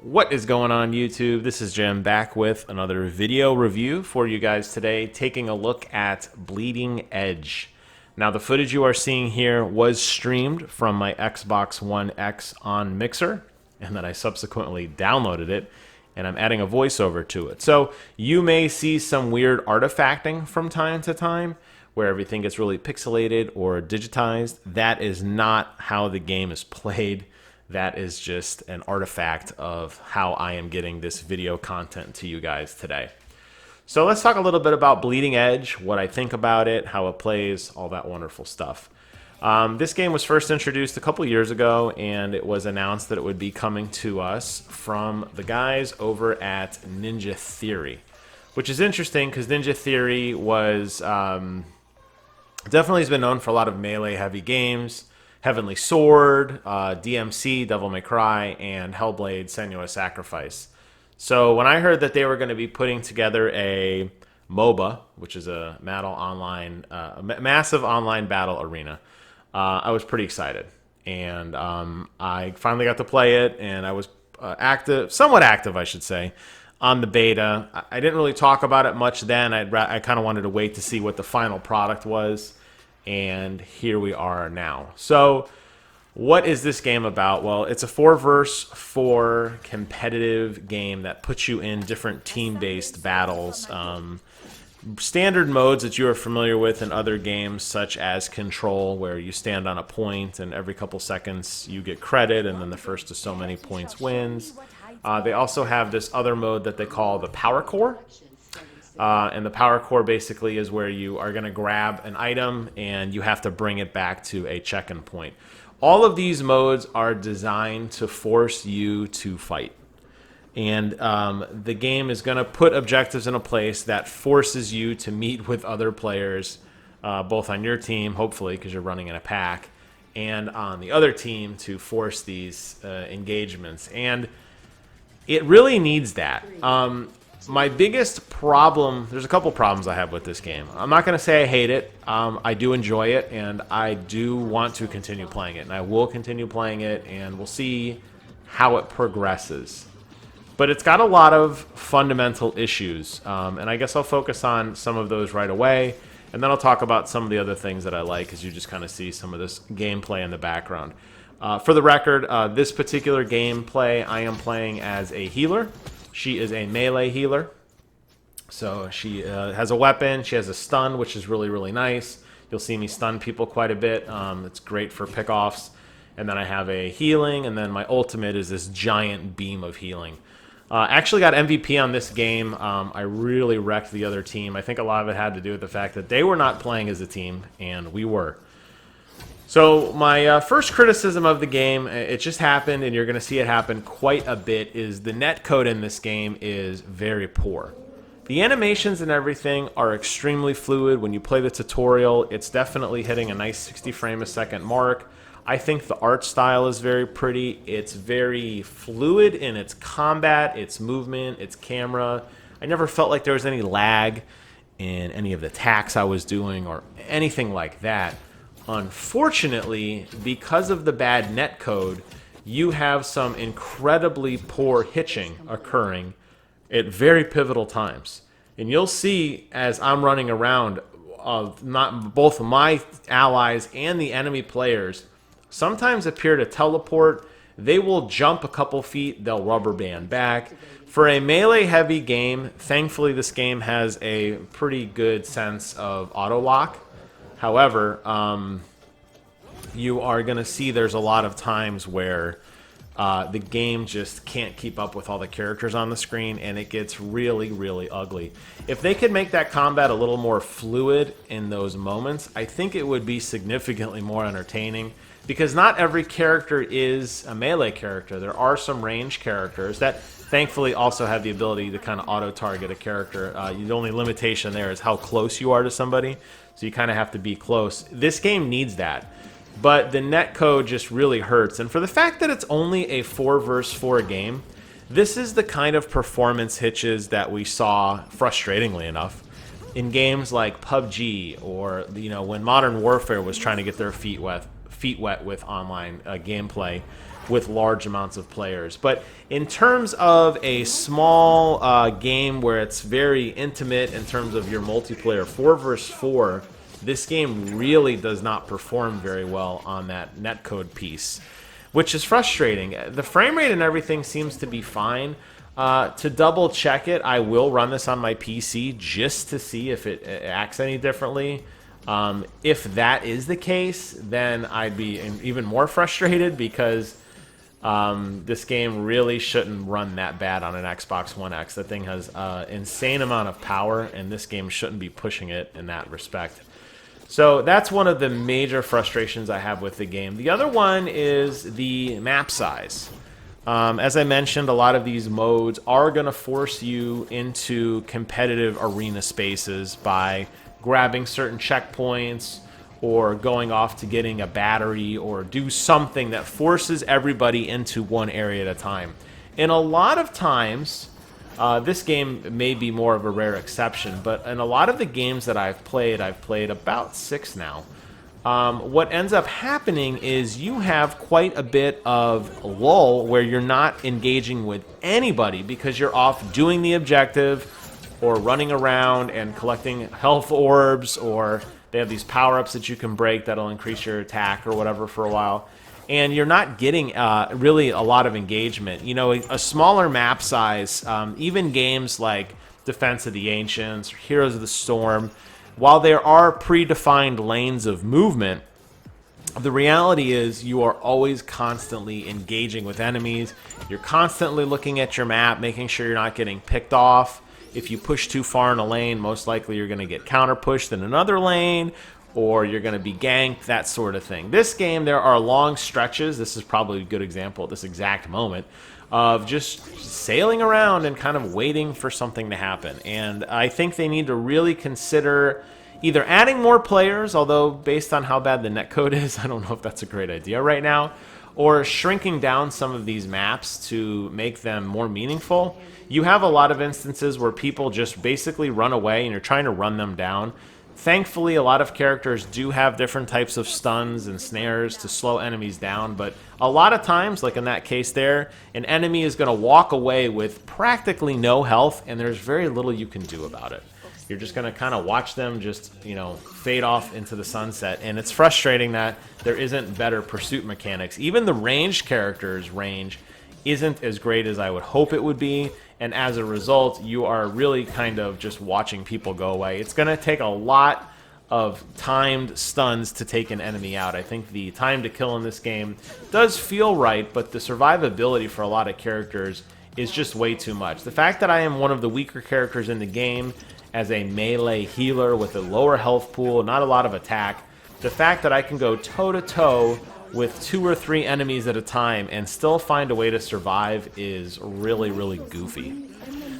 What is going on YouTube? This is Jim back with another video review for you guys today, taking a look at Bleeding Edge. Now the footage you are seeing here was streamed from my Xbox One X on Mixer, and then I subsequently downloaded it, and I'm adding a voiceover to it. So you may see some weird artifacting from time to time, where everything gets really pixelated or digitized. That is not how the game is played. That is just an artifact of how I am getting this video content to you guys today. So let's talk a little bit about Bleeding Edge, what I think about it, how it plays, all that wonderful stuff. This game was first introduced a couple years ago, and it was announced that it would be coming to us from the guys over at Ninja Theory, which is interesting because Ninja Theory was definitely has been known for a lot of melee-heavy games. Heavenly Sword, DMC, Devil May Cry, and Hellblade: Senua's Sacrifice. So when I heard that they were going to be putting together a MOBA, which is a massive online battle arena, I was pretty excited. And I finally got to play it, and I was somewhat active, I should say, on the beta. I didn't really talk about it much then. I kind of wanted to wait to see what the final product was. And here we are now. So what is this game about? Well, it's a 4 versus 4 competitive game that puts you in different team-based battles. Standard modes that you are familiar with in other games, such as Control, where you stand on a point and every couple seconds you get credit, and then the first to so many points wins. They also have this other mode that they call the Power Core. And the Power Core basically is where you are going to grab an item and you have to bring it back to a check-in point. All of these modes are designed to force you to fight. And the game is going to put objectives in a place that forces you to meet with other players, both on your team, hopefully, because you're running in a pack, and on the other team to force these engagements. And it really needs that. My biggest problem, there's a couple problems I have with this game. I'm not going to say I hate it. I do enjoy it, and I do want to continue playing it. And I will continue playing it, and we'll see how it progresses. But it's got a lot of fundamental issues, and I guess I'll focus on some of those right away. And then I'll talk about some of the other things that I like, as you just kind of see some of this gameplay in the background. For the record, this particular gameplay, I am playing as a healer. She is a melee healer, so she has a weapon. She has a stun, which is really, really nice. You'll see me stun people quite a bit. It's great for pickoffs. And then I have a healing, and then my ultimate is this giant beam of healing. Actually got MVP on this game. I really wrecked the other team. I think a lot of it had to do with the fact that they were not playing as a team, and we were. So my first criticism of the game, it just happened, and you're going to see it happen quite a bit, is the netcode in this game is very poor. The animations and everything are extremely fluid. When you play the tutorial, it's definitely hitting a nice 60 frame a second mark. I think the art style is very pretty. It's very fluid in its combat, its movement, its camera. I never felt like there was any lag in any of the attacks I was doing or anything like that. Unfortunately, because of the bad netcode, you have some incredibly poor hitching occurring at very pivotal times. And you'll see as I'm running around, not both my allies and the enemy players sometimes appear to teleport. They will jump a couple feet, they'll rubber band back. For a melee-heavy game, thankfully this game has a pretty good sense of auto-lock. However, you are going to see there's a lot of times where the game just can't keep up with all the characters on the screen, and it gets really, really ugly. If they could make that combat a little more fluid in those moments, I think it would be significantly more entertaining, because not every character is a melee character. There are some range characters that thankfully also have the ability to kind of auto-target a character. The only limitation there is how close you are to somebody, so you kind of have to be close. This game needs that, but the netcode just really hurts. And for the fact that it's only a 4 versus 4 game, this is the kind of performance hitches that we saw, frustratingly enough, in games like PUBG, or when Modern Warfare was trying to get their feet wet with online gameplay. with large amounts of players. But in terms of a small game where it's very intimate in terms of your multiplayer, 4 versus 4, this game really does not perform very well on that netcode piece, which is frustrating. The frame rate and everything seems to be fine. To double check it, I will run this on my PC just to see if it acts any differently. If that is the case, then I'd be even more frustrated because this game really shouldn't run that bad on an Xbox One X. That thing has an insane amount of power, and this game shouldn't be pushing it in that respect. So that's one of the major frustrations I have with the game. The other one is the map size. As I mentioned, a lot of these modes are going to force you into competitive arena spaces by grabbing certain checkpoints or going off to getting a battery or do something that forces everybody into one area at a time. And a lot of times, this game may be more of a rare exception, but in a lot of the games that I've played about 6 now, what ends up happening is you have quite a bit of lull where you're not engaging with anybody because you're off doing the objective or running around and collecting health orbs, or they have these power-ups that you can break that'll increase your attack or whatever for a while. And you're not getting really a lot of engagement. You know, a smaller map size, even games like Defense of the Ancients, Heroes of the Storm, while there are predefined lanes of movement, the reality is you are always constantly engaging with enemies. You're constantly looking at your map, making sure you're not getting picked off. If you push too far in a lane, most likely you're going to get counter-pushed in another lane, or you're going to be ganked, that sort of thing. This game, there are long stretches, this is probably a good example at this exact moment, of just sailing around and kind of waiting for something to happen. And I think they need to really consider either adding more players, although based on how bad the netcode is, I don't know if that's a great idea right now, or shrinking down some of these maps to make them more meaningful. You have a lot of instances where people just basically run away and you're trying to run them down. Thankfully, a lot of characters do have different types of stuns and snares to slow enemies down, but a lot of times, like in that case there, an enemy is going to walk away with practically no health, and there's very little you can do about it. You're just going to kind of watch them just, you know, fade off into the sunset, and it's frustrating that there isn't better pursuit mechanics. Even the ranged characters' range isn't as great as I would hope it would be, and as a result, you are really kind of just watching people go away. It's going to take a lot of timed stuns to take an enemy out. I think the time to kill in this game does feel right, but the survivability for a lot of characters is just way too much. The fact that I am one of the weaker characters in the game as a melee healer with a lower health pool, not a lot of attack, the fact that I can go toe-to-toe with 2 or 3 enemies at a time and still find a way to survive is really, really goofy.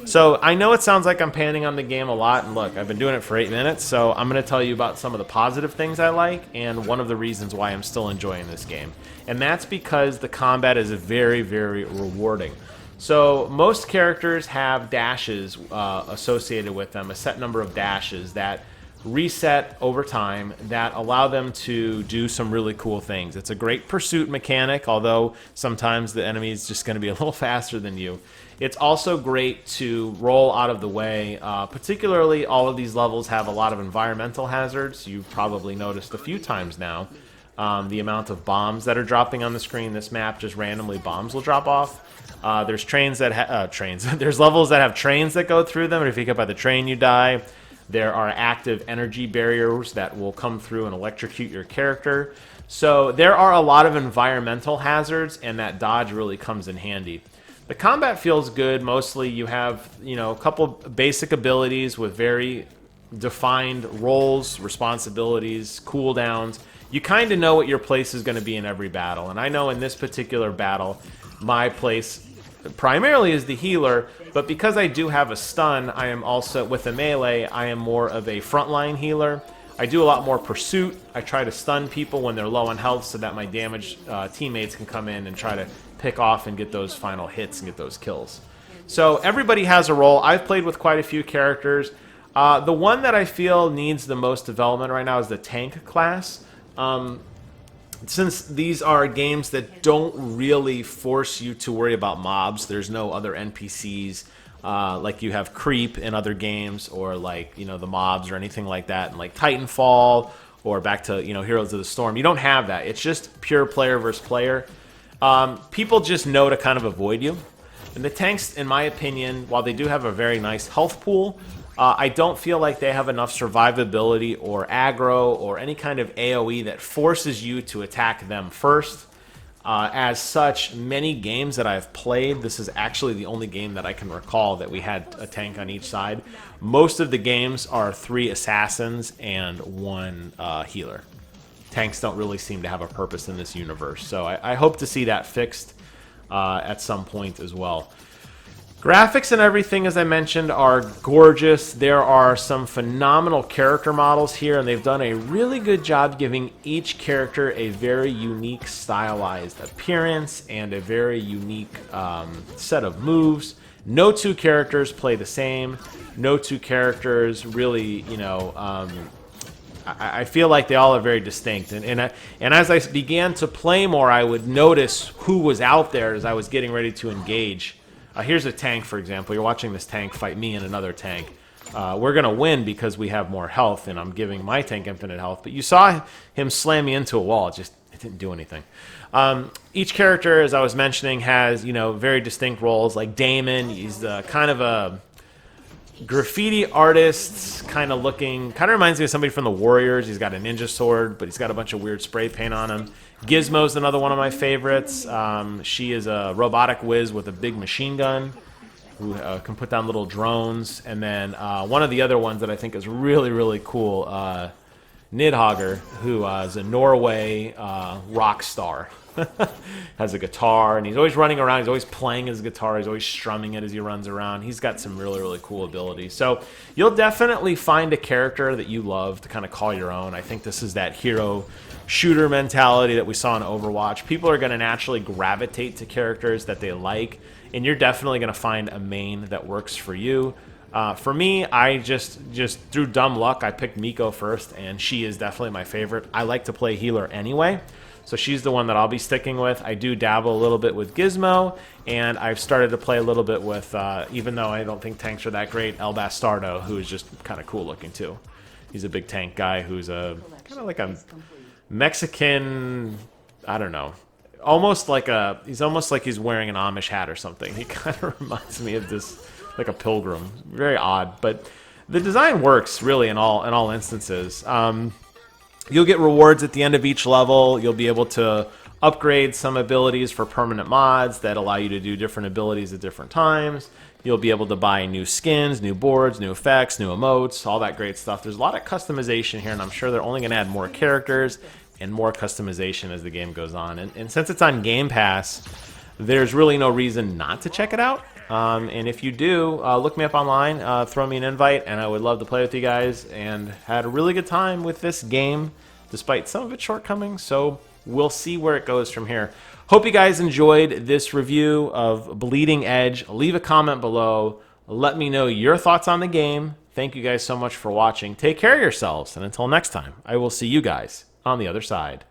So I know it sounds like I'm panning on the game a lot, and look, I've been doing it for 8 minutes, so I'm going to tell you about some of the positive things I like and one of the reasons why I'm still enjoying this game. And that's because the combat is very, very rewarding. So most characters have dashes associated with them, a set number of dashes that reset over time that allow them to do some really cool things. It's a great pursuit mechanic, although sometimes the enemy is just going to be a little faster than you. It's also great to roll out of the way. Particularly, all of these levels have a lot of environmental hazards. You've probably noticed a few times now the amount of bombs that are dropping on the screen. This map, just randomly bombs will drop off. There's trains that there's levels that have trains that go through them, and if you get by the train, you die. There are active energy barriers that will come through and electrocute your character. So there are a lot of environmental hazards, and that dodge really comes in handy. The combat feels good. Mostly you have, you know, a couple basic abilities with very defined roles, responsibilities, cooldowns. You kind of know what your place is going to be in every battle. And I know in this particular battle, my place primarily is the healer, but because I do have a stun, I am also, with a melee, I am more of a frontline healer. I do a lot more pursuit. I try to stun people when they're low on health so that my damaged teammates can come in and try to pick off and get those final hits and get those kills. So everybody has a role. I've played with quite a few characters. The one that I feel needs the most development right now is the tank class. since these are games that don't really force you to worry about mobs, there's no other NPCs like you have creep in other games, or like, you know, the mobs or anything like that, and like Titanfall or back to, you know, Heroes of the Storm. You don't have that. It's just pure player versus player. People just know to kind of avoid you. And the tanks, in my opinion, while they do have a very nice health pool, I don't feel like they have enough survivability or aggro or any kind of AoE that forces you to attack them first. As such, many games that I've played, this is actually the only game that I can recall that we had a tank on each side. Most of the games are 3 assassins and 1 healer. Tanks don't really seem to have a purpose in this universe, so I hope to see that fixed at some point as well. Graphics and everything, as I mentioned, are gorgeous. There are some phenomenal character models here, and they've done a really good job giving each character a very unique stylized appearance and a very unique set of moves. No 2 characters play the same. No 2 characters really, you know, I feel like they all are very distinct. And as I began to play more, I would notice who was out there as I was getting ready to engage. Here's a tank, for example. You're watching this tank fight me and another tank. We're going to win because we have more health, and I'm giving my tank infinite health. But you saw him slam me into a wall. It didn't do anything. Each character, as I was mentioning, has, you know, very distinct roles. Like Damon, he's kind of a graffiti artist, kind of reminds me of somebody from the Warriors. He's got a ninja sword, but he's got a bunch of weird spray paint on him. Gizmo's another one of my favorites. She is a robotic whiz with a big machine gun who can put down little drones. And then one of the other ones that I think is really, really cool, Nidhogger, who is a Norway rock star. Has a guitar, and he's always running around. He's always playing his guitar. He's always strumming it as he runs around. He's got some really, really cool abilities. So you'll definitely find a character that you love to kind of call your own. I think this is that hero shooter mentality that we saw in Overwatch. People are going to naturally gravitate to characters that they like, and you're definitely going to find a main that works for you. For me, I just through dumb luck, I picked Miko first, and she is definitely my favorite. I like to play healer anyway, so she's the one that I'll be sticking with. I do dabble a little bit with Gizmo, and I've started to play a little bit with, even though I don't think tanks are that great, El Bastardo, who is just kind of cool looking too. He's a big tank guy who's a kind of like a Mexican, I don't know, he's almost like he's wearing an Amish hat or something. He kind of reminds me of this, like a pilgrim. Very odd, but the design works really in all instances. You'll get rewards at the end of each level. You'll be able to upgrade some abilities for permanent mods that allow you to do different abilities at different times. You'll be able to buy new skins, new boards, new effects, new emotes, all that great stuff. There's a lot of customization here, and I'm sure they're only going to add more characters and more customization as the game goes on. And since it's on Game Pass, there's really no reason not to check it out. And if you do, look me up online, throw me an invite, and I would love to play with you guys. And had a really good time with this game, despite some of its shortcomings. So we'll see where it goes from here. Hope you guys enjoyed this review of Bleeding Edge. Leave a comment below. Let me know your thoughts on the game. Thank you guys so much for watching. Take care of yourselves, and until next time, I will see you guys on the other side.